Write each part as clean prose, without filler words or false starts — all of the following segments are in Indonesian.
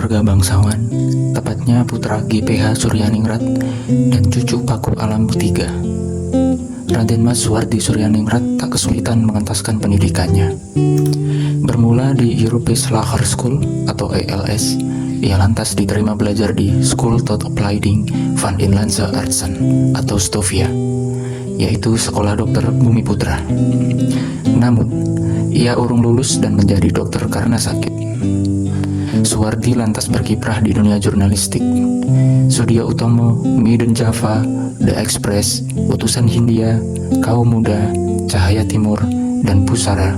keluarga bangsawan, tepatnya putra GPH Suryaningrat dan cucu Paku Alam III. Raden Mas Suwardi Suryaningrat tak kesulitan mengentaskan pendidikannya. Bermula di Europees Lager School atau ELS, ia lantas diterima belajar di School tot Opleiding van Inlandse Artsen atau STOVIA, yaitu Sekolah Dokter Bumi Putra. Namun, ia urung lulus dan menjadi dokter karena sakit. Suwardi lantas berkiprah di dunia jurnalistik. Surya Utomo, Midden Java, The Express, Utusan Hindia, Kaum Muda, Cahaya Timur, dan Pusara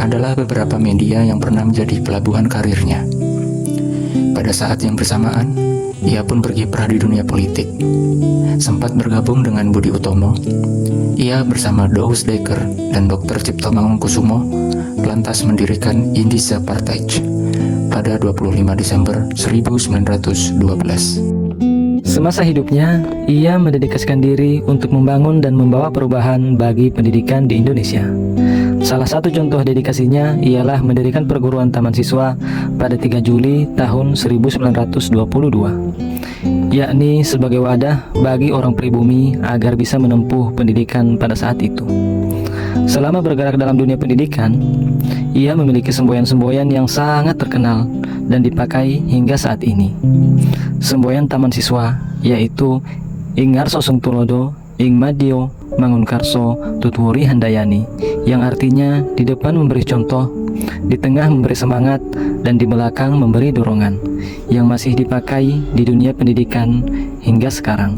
adalah beberapa media yang pernah menjadi pelabuhan karirnya. Pada saat yang bersamaan, ia pun berkiprah di dunia politik. Sempat bergabung dengan Budi Utomo. Ia bersama Douws Dekker dan Dr. Cipto Mangunkusumo lantas mendirikan Indische Partij pada 25 Desember 1912. Semasa hidupnya, ia mendedikasikan diri untuk membangun dan membawa perubahan bagi pendidikan di Indonesia. Salah satu contoh dedikasinya ialah mendirikan perguruan taman siswa pada 3 Juli tahun 1922, yakni sebagai wadah bagi orang pribumi agar bisa menempuh pendidikan pada saat itu. Selama bergerak dalam dunia pendidikan, ia memiliki semboyan-semboyan yang sangat terkenal dan dipakai hingga saat ini. Semboyan taman siswa yaitu Ing Ngarso Sung Tulodo, Ing Madio Mangunkarso Tutwuri Handayani, yang artinya di depan memberi contoh, di tengah memberi semangat, dan di belakang memberi dorongan, yang masih dipakai di dunia pendidikan hingga sekarang.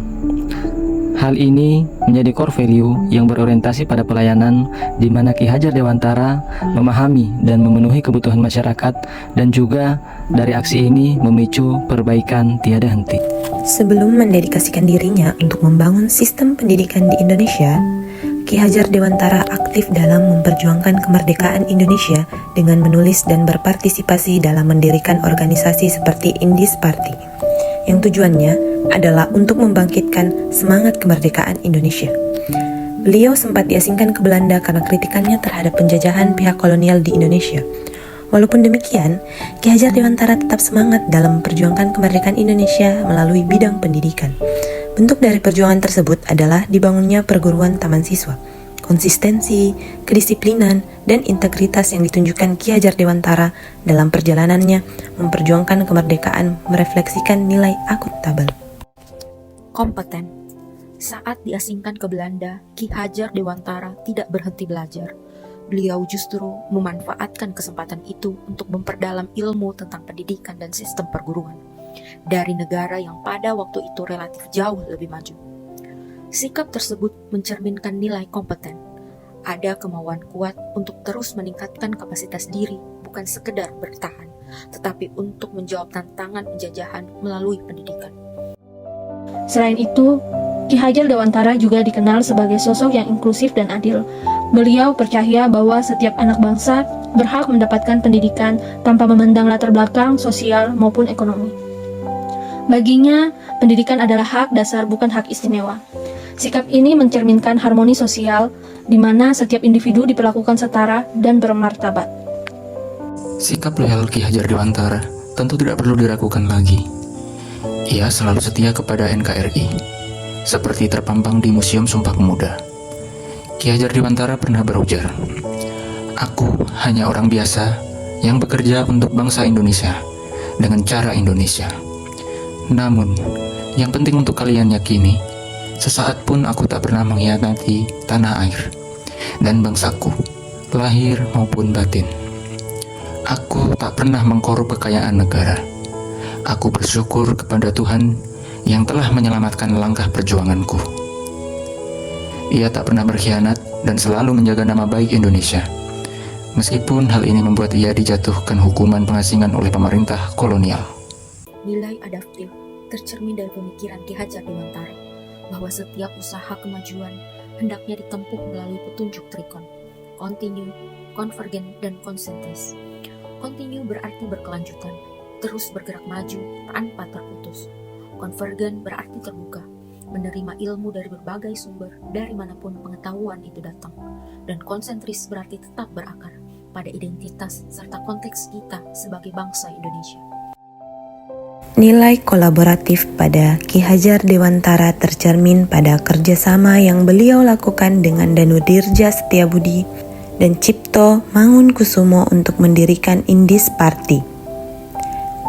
Hal ini menjadi core value yang berorientasi pada pelayanan, di mana Ki Hajar Dewantara memahami dan memenuhi kebutuhan masyarakat, dan juga dari aksi ini memicu perbaikan tiada henti. Sebelum mendedikasikan dirinya untuk membangun sistem pendidikan di Indonesia, Ki Hajar Dewantara aktif dalam memperjuangkan kemerdekaan Indonesia dengan menulis dan berpartisipasi dalam mendirikan organisasi seperti Indische Partij, yang tujuannya adalah untuk membangkitkan semangat kemerdekaan Indonesia. Beliau sempat diasingkan ke Belanda karena kritikannya terhadap penjajahan pihak kolonial di Indonesia. Walaupun demikian, Ki Hajar Dewantara tetap semangat dalam memperjuangkan kemerdekaan Indonesia melalui bidang pendidikan. Bentuk dari perjuangan tersebut adalah dibangunnya perguruan taman siswa. Konsistensi, kedisiplinan, dan integritas yang ditunjukkan Ki Hajar Dewantara dalam perjalanannya memperjuangkan kemerdekaan merefleksikan nilai akuntabel. Kompeten. Saat diasingkan ke Belanda, Ki Hajar Dewantara tidak berhenti belajar. Beliau justru memanfaatkan kesempatan itu untuk memperdalam ilmu tentang pendidikan dan sistem perguruan dari negara yang pada waktu itu relatif jauh lebih maju. Sikap tersebut mencerminkan nilai kompeten. Ada kemauan kuat untuk terus meningkatkan kapasitas diri, bukan sekedar bertahan, tetapi untuk menjawab tantangan penjajahan melalui pendidikan. Selain itu, Ki Hajar Dewantara juga dikenal sebagai sosok yang inklusif dan adil. Beliau percaya bahwa setiap anak bangsa berhak mendapatkan pendidikan tanpa memandang latar belakang sosial maupun ekonomi. Baginya, pendidikan adalah hak dasar, bukan hak istimewa. Sikap ini mencerminkan harmoni sosial, di mana setiap individu diperlakukan setara dan bermartabat. Sikap loyal Ki Hajar Dewantara tentu tidak perlu diragukan lagi. Ia selalu setia kepada NKRI, seperti terpampang di Museum Sumpah Pemuda. Ki Hajar Dewantara pernah berujar, "Aku hanya orang biasa yang bekerja untuk bangsa Indonesia dengan cara Indonesia. Namun, yang penting untuk kalian yakini, sesaat pun aku tak pernah mengkhianati tanah air dan bangsaku, lahir maupun batin. Aku tak pernah mengkorup kekayaan negara. Aku bersyukur kepada Tuhan yang telah menyelamatkan langkah perjuanganku." Ia tak pernah berkhianat dan selalu menjaga nama baik Indonesia, meskipun hal ini membuat ia dijatuhkan hukuman pengasingan oleh pemerintah kolonial. Nilai adaptif tercermin dari pemikiran Ki Hajar Dewantara bahwa setiap usaha kemajuan hendaknya ditempuh melalui petunjuk trikon, kontinu, konvergen, dan konsentris. Kontinu berarti berkelanjutan, terus bergerak maju tanpa terputus. Konvergen berarti terbuka, menerima ilmu dari berbagai sumber dari manapun pengetahuan itu datang. Dan konsentris berarti tetap berakar pada identitas serta konteks kita sebagai bangsa Indonesia. Nilai kolaboratif pada Ki Hajar Dewantara tercermin pada kerjasama yang beliau lakukan dengan Danudirja Setiabudi dan Cipto Mangunkusumo untuk mendirikan Indis Party.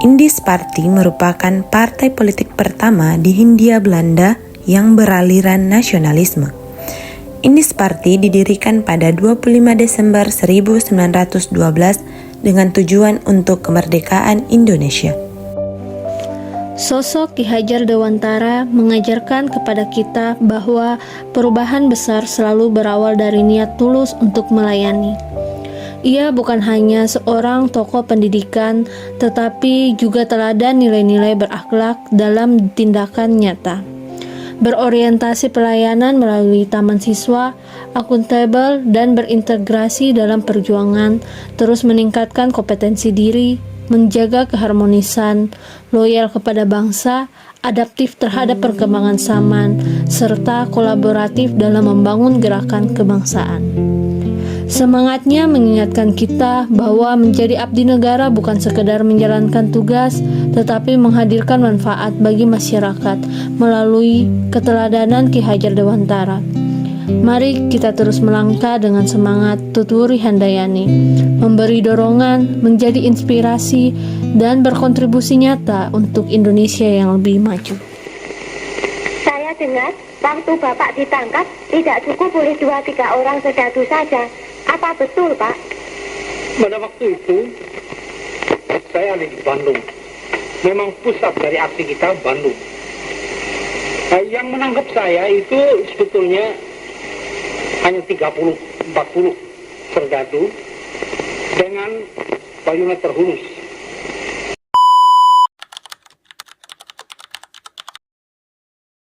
Indis Party merupakan partai politik pertama di Hindia Belanda yang beraliran nasionalisme. Indis Party didirikan pada 25 Desember 1912 dengan tujuan untuk kemerdekaan Indonesia. Sosok Ki Hajar Dewantara mengajarkan kepada kita bahwa perubahan besar selalu berawal dari niat tulus untuk melayani. Ia bukan hanya seorang tokoh pendidikan, tetapi juga teladan nilai-nilai berakhlak dalam tindakan nyata. Berorientasi pelayanan melalui taman siswa, akuntabel dan berintegrasi dalam perjuangan, terus meningkatkan kompetensi diri, menjaga keharmonisan, loyal kepada bangsa, adaptif terhadap perkembangan zaman, serta kolaboratif dalam membangun gerakan kebangsaan. Semangatnya mengingatkan kita bahwa menjadi abdi negara bukan sekedar menjalankan tugas, tetapi menghadirkan manfaat bagi masyarakat melalui keteladanan Ki Hajar Dewantara. Mari kita terus melangkah dengan semangat Tuturi Handayani, memberi dorongan, menjadi inspirasi, dan berkontribusi nyata untuk Indonesia yang lebih maju. Saya dengar waktu Bapak ditangkap tidak cukup oleh 2-3 orang sejadu saja. Apa betul, Pak? Pada waktu itu saya ada di Bandung. Memang pusat dari aksi kita Bandung. Yang menangkap saya itu sebetulnya hanya 30-40 serdadu dengan bayonet terhunus.